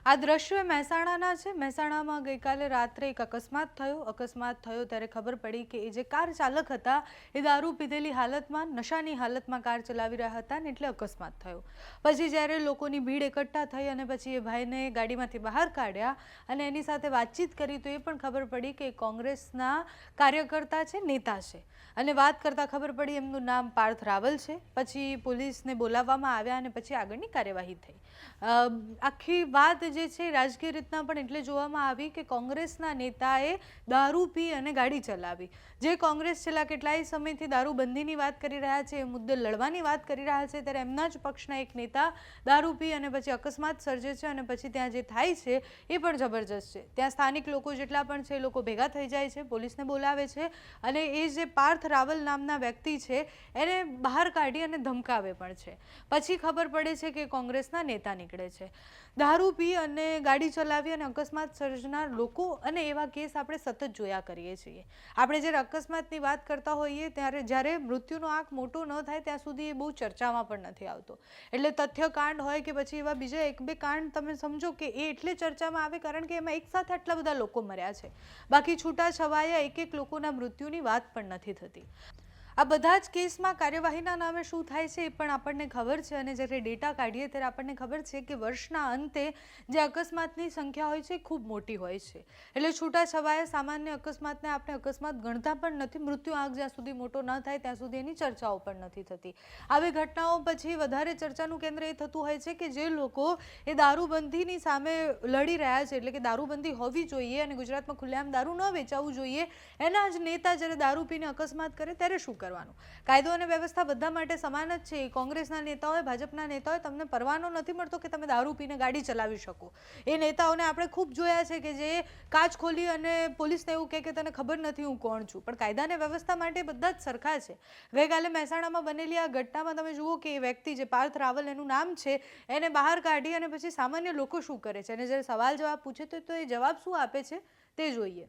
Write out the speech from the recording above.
આ દ્રશ્ય મહેસાણાના છે। મહેસાણામાં ગઈકાલે રાત્રે એક અકસ્માત થયો ત્યારે ખબર પડી કે એ જે કાર ચાલક હતા એ દારૂ પીધેલી હાલતમાં નશાની હાલતમાં કાર ચલાવી રહ્યા હતા ને એટલે અકસ્માત થયો। પછી જ્યારે લોકોની ભીડ એકઠા થઈ અને પછી એ ભાઈને ગાડીમાંથી બહાર કાઢ્યા અને એની સાથે વાતચીત કરી તો એ પણ ખબર પડી કે કોંગ્રેસના કાર્યકર્તા છે, નેતા છે અને વાત કરતાં ખબર પડી એમનું નામ પાર્થ રાવલ છે। પછી પોલીસને બોલાવવામાં આવ્યા અને પછી આગળની કાર્યવાહી થઈ। આખી વાત જે છે રાજકીય રીતના પણ એટલે જોવામાં આવી કે કોંગ્રેસના નેતાએ દારૂ પી અને ગાડી ચલાવી। જે કોંગ્રેસ છેલ્લા કેટલાય સમયથી દારૂબંધીની વાત કરી રહ્યા છે, એ મુદ્દે લડવાની વાત કરી રહ્યા છે, ત્યારે એમના જ પક્ષના એક નેતા દારૂ પી અને પછી અકસ્માત સર્જે છે અને પછી ત્યાં જે થાય છે એ પણ જબરજસ્ત છે। ત્યાં સ્થાનિક લોકો જેટલા પણ છે એ લોકો ભેગા થઈ જાય છે, પોલીસને બોલાવે છે અને એ જે પાર્થ રાવલ નામના વ્યક્તિ છે એને બહાર કાઢી અને ધમકાવે પણ છે। પછી ખબર પડે છે કે કોંગ્રેસના નેતા નીકળે છે। દારૂ પી અને ગાડી ચલાવી અને અકસ્માત સર્જનાર લોકો અને એવા કેસ આપણે સતત જોયા કરીએ છીએ। આપણે જ્યારે અકસ્માતની વાત કરતા હોઈએ ત્યારે જ્યારે મૃત્યુનો આંક મોટો ન થાય ત્યાં સુધી એ બહુ ચર્ચામાં પણ નથી આવતો। એટલે તથ્યકાંડ હોય કે પછી એવા બીજા એક બે કાંડ તમે સમજો કે એ એટલે ચર્ચામાં આવે કારણ કે એમાં એકસાથે આટલા બધા લોકો મર્યા છે। બાકી છૂટાછવાયા એક લોકોના મૃત્યુની વાત પણ નથી થતી। આ બધા જ કેસમાં કાર્યવાહીના નામે શું થાય છે એ પણ આપણને ખબર છે અને જ્યારે ડેટા કાઢીએ ત્યારે આપણને ખબર છે કે વર્ષના અંતે જે અકસ્માતની સંખ્યા હોય છે એ ખૂબ મોટી હોય છે। એટલે છૂટાછવાયા સામાન્ય અકસ્માતને આપણે અકસ્માત ગણતા પણ નથી। મૃત્યુ આંક જ્યાં સુધી મોટો ન થાય ત્યાં સુધી એની ચર્ચાઓ પણ નથી થતી। આવી ઘટનાઓ પછી વધારે ચર્ચાનું કેન્દ્ર એ થતું હોય છે કે જે લોકો એ દારૂબંધીની સામે લડી રહ્યા છે, એટલે કે દારૂબંધી હોવી જોઈએ અને ગુજરાતમાં ખુલ્લેઆમ દારૂ ન વેચાવું જોઈએ, એના જ નેતા જ્યારે દારૂ પીને અકસ્માત કરે ત્યારે શું કરવાનું? કાયદો અને વ્યવસ્થા બધા માટે સમાન જ છે। કોંગ્રેસના નેતા હોય, ભાજપના નેતા હોય, તમને પરવાનો નથી મળતો કે તમે દારૂ પીને ગાડી ચલાવી શકો। એ નેતાઓને આપણે ખૂબ જોયા છે કે જે કાચ ખોલી અને પોલીસને એવું કહે કે તને ખબર નથી હું કોણ છું, પણ કાયદા અને વ્યવસ્થા માટે બધા જ સરખા છે। ગઈકાલે મહેસાણામાં બનેલી આ ઘટનામાં તમે જુઓ કે એ વ્યક્તિ જે પાર્થ રાવલ એનું નામ છે એને બહાર કાઢી અને પછી સામાન્ય લોકો શું કરે છે અને જ્યારે સવાલ જવાબ પૂછે તો એ જવાબ શું આપે છે તે જોઈએ।